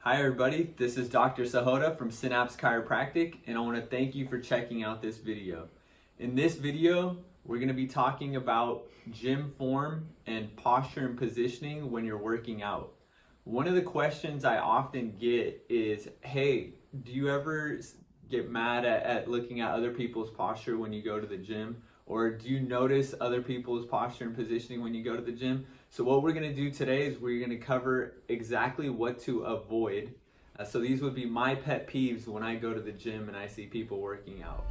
Hi everybody, this is Dr. Sahota from Synapse Chiropractic, and I want to thank you for checking out this video. In this video, we're going to be talking about gym form and posture and positioning when you're working out. One of the questions I often get is, hey, do you ever get mad at looking at other people's posture when you go to the gym? Or do you notice other people's posture and positioning when you go to the gym? So what we're going to do today is we're going to cover exactly what to avoid. So these would be my pet peeves when I go to the gym and I see people working out.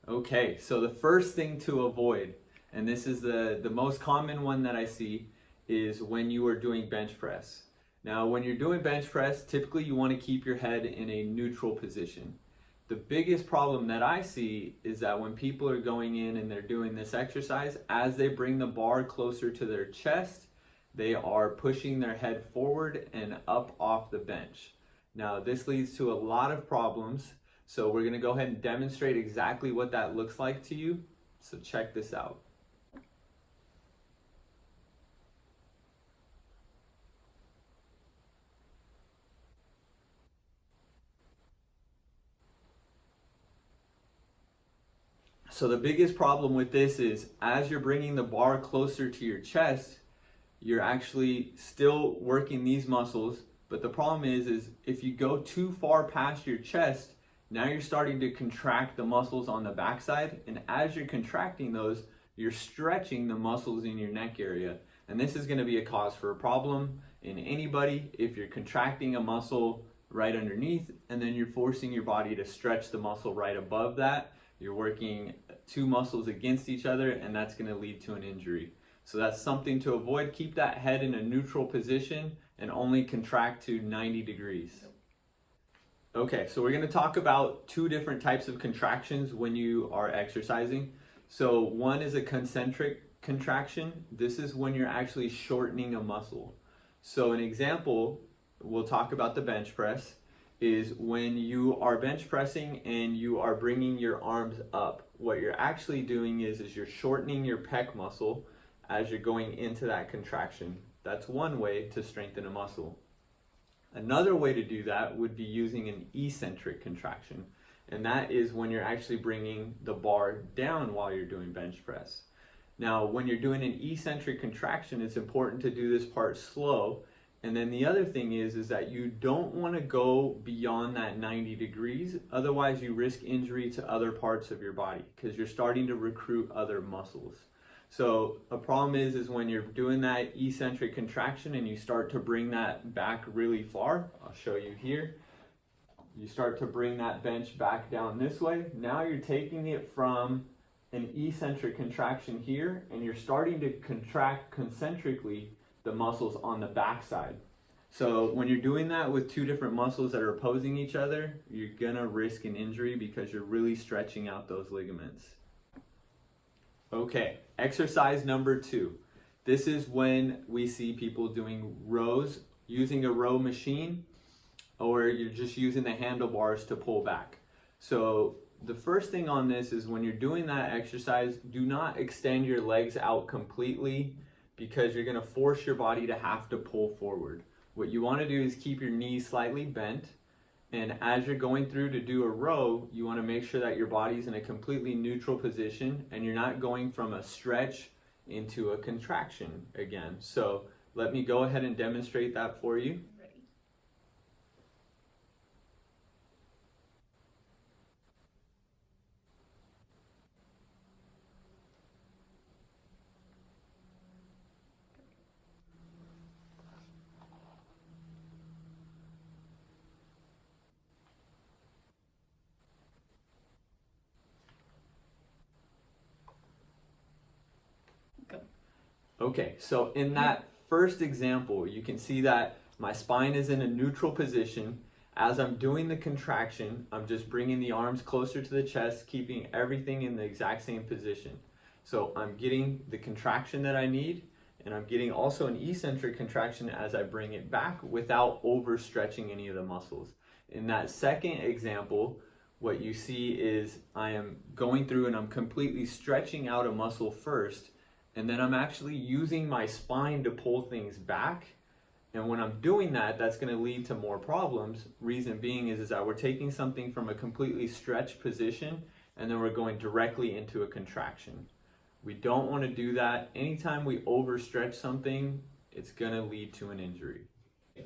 Okay, so the first thing to avoid, and this is the most common one that I see, is when you are doing bench press. Now, when you're doing bench press, typically you want to keep your head in a neutral position. The biggest problem that I see is that when people are going in and they're doing this exercise, as they bring the bar closer to their chest, they are pushing their head forward and up off the bench. Now, this leads to a lot of problems. So we're going to go ahead and demonstrate exactly what that looks like to you. So check this out. So the biggest problem with this is as you're bringing the bar closer to your chest, you're actually still working these muscles. But the problem is if you go too far past your chest, now you're starting to contract the muscles on the backside, and as you're contracting those, you're stretching the muscles in your neck area. And this is going to be a cause for a problem in anybody if you're contracting a muscle right underneath and then you're forcing your body to stretch the muscle right above that. You're working two muscles against each other, and that's going to lead to an injury. So that's something to avoid. Keep that head in a neutral position and only contract to 90 degrees. Okay, so we're going to talk about two different types of contractions when you are exercising. So one is a concentric contraction. This is when you're actually shortening a muscle. So an example, we'll talk about the bench press, is when you are bench pressing and you are bringing your arms up. What you're actually doing is you're shortening your pec muscle as you're going into that contraction. That's one way to strengthen a muscle. Another way to do that would be using an eccentric contraction, and that is when you're actually bringing the bar down while you're doing bench press. Now, when you're doing an eccentric contraction, it's important to do this part slow. And then the other thing is that you don't want to go beyond that 90 degrees. Otherwise, you risk injury to other parts of your body because you're starting to recruit other muscles. So a problem is when you're doing that eccentric contraction and you start to bring that back really far. I'll show you here. You start to bring that bench back down this way. Now you're taking it from an eccentric contraction here, and you're starting to contract concentrically the muscles on the backside. So when you're doing that with two different muscles that are opposing each other, you're gonna risk an injury because you're really stretching out those ligaments. Okay, exercise number 2. This is when we see people doing rows, using a row machine, or you're just using the handlebars to pull back. So the first thing on this is when you're doing that exercise, do not extend your legs out completely because you're going to force your body to have to pull forward. What you want to do is keep your knees slightly bent, and as you're going through to do a row, you want to make sure that your body's in a completely neutral position and you're not going from a stretch into a contraction again. So let me go ahead and demonstrate that for you. Okay, so in that first example, you can see that my spine is in a neutral position. As I'm doing the contraction, I'm just bringing the arms closer to the chest, keeping everything in the exact same position. So I'm getting the contraction that I need, and I'm getting also an eccentric contraction as I bring it back without overstretching any of the muscles. In that second example, what you see is I am going through and I'm completely stretching out a muscle first, and then I'm actually using my spine to pull things back. And when I'm doing that, that's going to lead to more problems. Reason being is that we're taking something from a completely stretched position and then we're going directly into a contraction. We don't want to do that. Anytime we overstretch something, it's going to lead to an injury.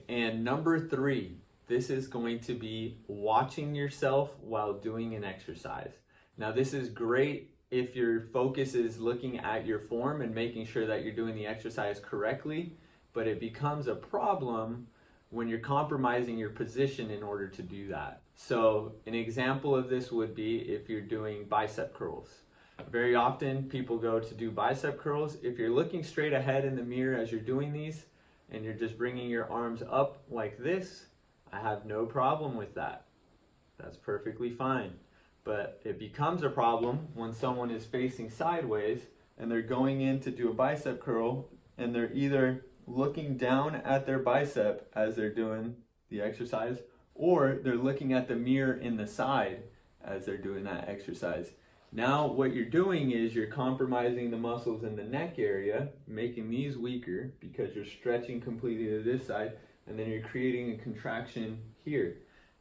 And number 3, this is going to be watching yourself while doing an exercise. Now, this is great if your focus is looking at your form and making sure that you're doing the exercise correctly, but it becomes a problem when you're compromising your position in order to do that. So an example of this would be if you're doing bicep curls. Very often people go to do bicep curls. If you're looking straight ahead in the mirror as you're doing these and you're just bringing your arms up like this, I have no problem with that. That's perfectly fine. But it becomes a problem when someone is facing sideways and they're going in to do a bicep curl and they're either looking down at their bicep as they're doing the exercise, or they're looking at the mirror in the side as they're doing that exercise. Now what you're doing is you're compromising the muscles in the neck area, making these weaker because you're stretching completely to this side, and then you're creating a contraction here.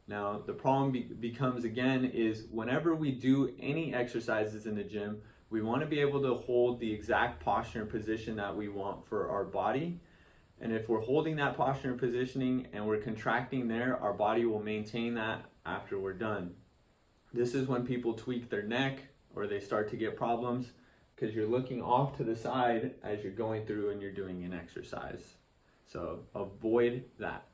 Now the problem becomes again is whenever we do any exercises in the gym, we want to be able to hold the exact posture and position that we want for our body. And if we're holding that posture and positioning and we're contracting there, our body will maintain that after we're done. This is when people tweak their neck or they start to get problems because you're looking off to the side as you're going through and you're doing an exercise. So avoid that.